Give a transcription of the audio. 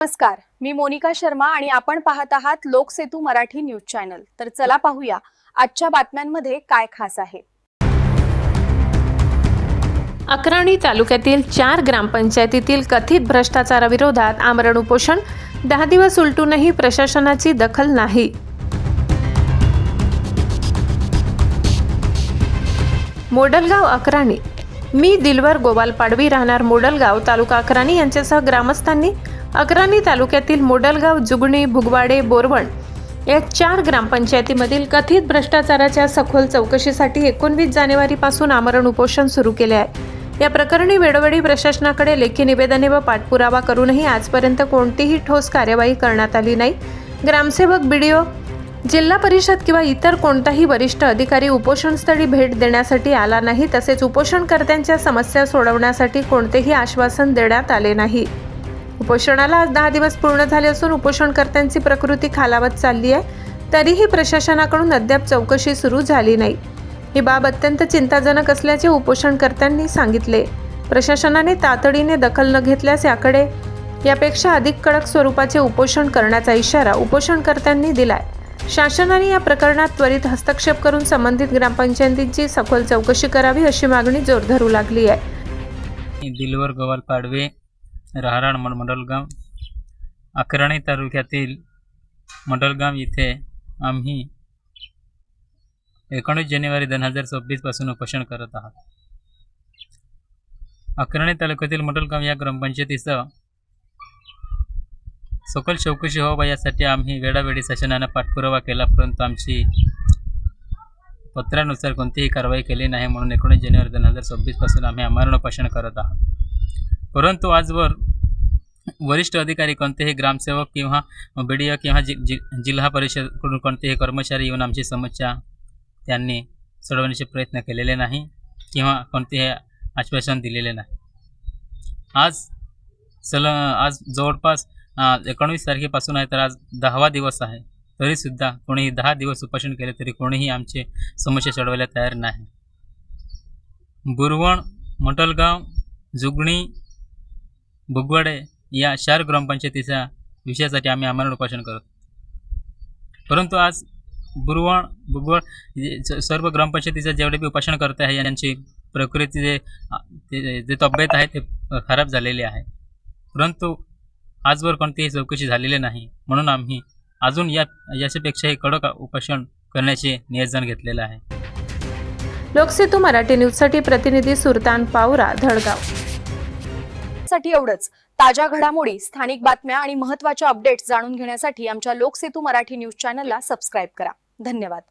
नमस्कार, मी मोनिका शर्मा आणि आपण पाहत आहात लोकसेतू मराठी न्यूज चॅनल। तर चला पाहूया आजच्या बातम्यांमध्ये काय खास आहे। अक्राणी तालुक्यातील 4 ग्रामपंचायतीतील कथित भ्रष्टाचाराविरोधात आमरण उपोषण 10 दिवस उलटूनही प्रशासनाची दखल नाही। मोडलगाव अक्राणी। मी दिलवर गोवाल पाडवी, राहणार मोडलगाव, तालुका अक्राणी यांच्यासह ग्रामस्थांनी अक्राणी तालुक्यातील मोडलगाव, जुगणी, भुगवाडे, बोरवण या 4 ग्रामपंचायतीमधील कथित भ्रष्टाचाराच्या सखोल चौकशीसाठी 19 जानेवारीपासून आमरण उपोषण सुरू केले आहे। या प्रकरणी वेळोवेळी प्रशासनाकडे लेखी निवेदने व पाठपुरावा करूनही आजपर्यंत कोणतीही ठोस कार्यवाही करण्यात आली नाही। ग्रामसेवक, बीडीओ, जिल्हा परिषद किंवा इतर कोणताही वरिष्ठ अधिकारी उपोषणस्थळी भेट देण्यासाठी आला नाही। तसेच उपोषणकर्त्यांच्या समस्या सोडवण्यासाठी कोणतेही आश्वासन देण्यात आले नाही। उपोषणाला आज 10 दिवस पूर्ण झाले असून उपोषणकर्त्यांची प्रकृती खालावत चालली आहे, तरीही प्रशासनाकडून अद्याप चौकशी सुरू झाली नाही। ही बाब अत्यंत चिंताजनक असल्याचे उपोषणकर्त्यांनी सांगितले। प्रशासनाने तातडीने दखल न घेतल्यास यापेक्षा अधिक कडक स्वरूपाचे उपोषण करण्याचा इशारा उपोषणकर्त्यांनी दिलाय। शासनाने या प्रकरणात त्वरित हस्तक्षेप करून संबंधित ग्रामपंचायतींची सखोल चौकशी करावी अशी मागणी जोर धरू लागली आहे। दिलवर गोवाल पाडवे, राहणार मोडलगाव, अक्राणी तालुक्यातील मोडलगाव येथे आम्ही 19 जानेवारी 2026 पासून उपोषण करत आहात। अक्राणी तालुक्यातील मोडलगाव या ग्रामपंचायतीचा सखोल चौकशी व्हावी यासाठी आम्ही वेळोवेळी शासनाने पाठपुरावा केला, परंतु आमची पत्रानुसार कोणतीही कारवाई केली नाही। म्हणून 19 जानेवारी 2026 पासून आम्ही आमरण उपोषण करत आहोत। परंतु आजवर वरिष्ठ अधिकारी, कोणतेही ग्रामसेवक किंवा बीडीओ किंवा जिल्हा परिषदकडून कोणतेही कर्मचारी येऊन आमची समस्या त्यांनी सोडवण्याचे प्रयत्न केलेले नाही किंवा कोणतेही आश्वासन दिलेले नाही। आज जवळपास 19 तारखेपासून आहे, तर आज 10वा दिवस आहे, तरीसुद्धा कोणीही 10 दिवस उपोषण केले तरी कोणीही आमचे समस्या सोडवायला तयार नाही। बोरवण, मोडलगाव, जुगणी, भुगवाडे या 4 ग्रामपंचायतीच्या विषयासाठी आम्ही आमरण उपोषण करतो। परंतु आज बोरवण, भुगवड सर्व ग्रामपंचायतीचा जेवढे बी उपोषण करत आहे यांची प्रकृती जे तब्येत आहे ते खराब झालेली आहे, परंतु आजवर कोणतीही चौकशी झालेली नाही। म्हणून आम्ही अजून याच्यापेक्षाही कडक उपोषण करण्याचे नियोजन घेतलेलं आहे। लोकसेतू मराठी न्यूजसाठी प्रतिनिधी सुरतान पावरा, धडगाव। साठी एवढंच। ताज्या घडामोडी, स्थानिक बातम्या आणि महत्त्वाच्या अपडेट्स जाणून घेण्यासाठी आमच्या लोकसेतू मराठी न्यूज चॅनलला सबस्क्राइब करा। धन्यवाद।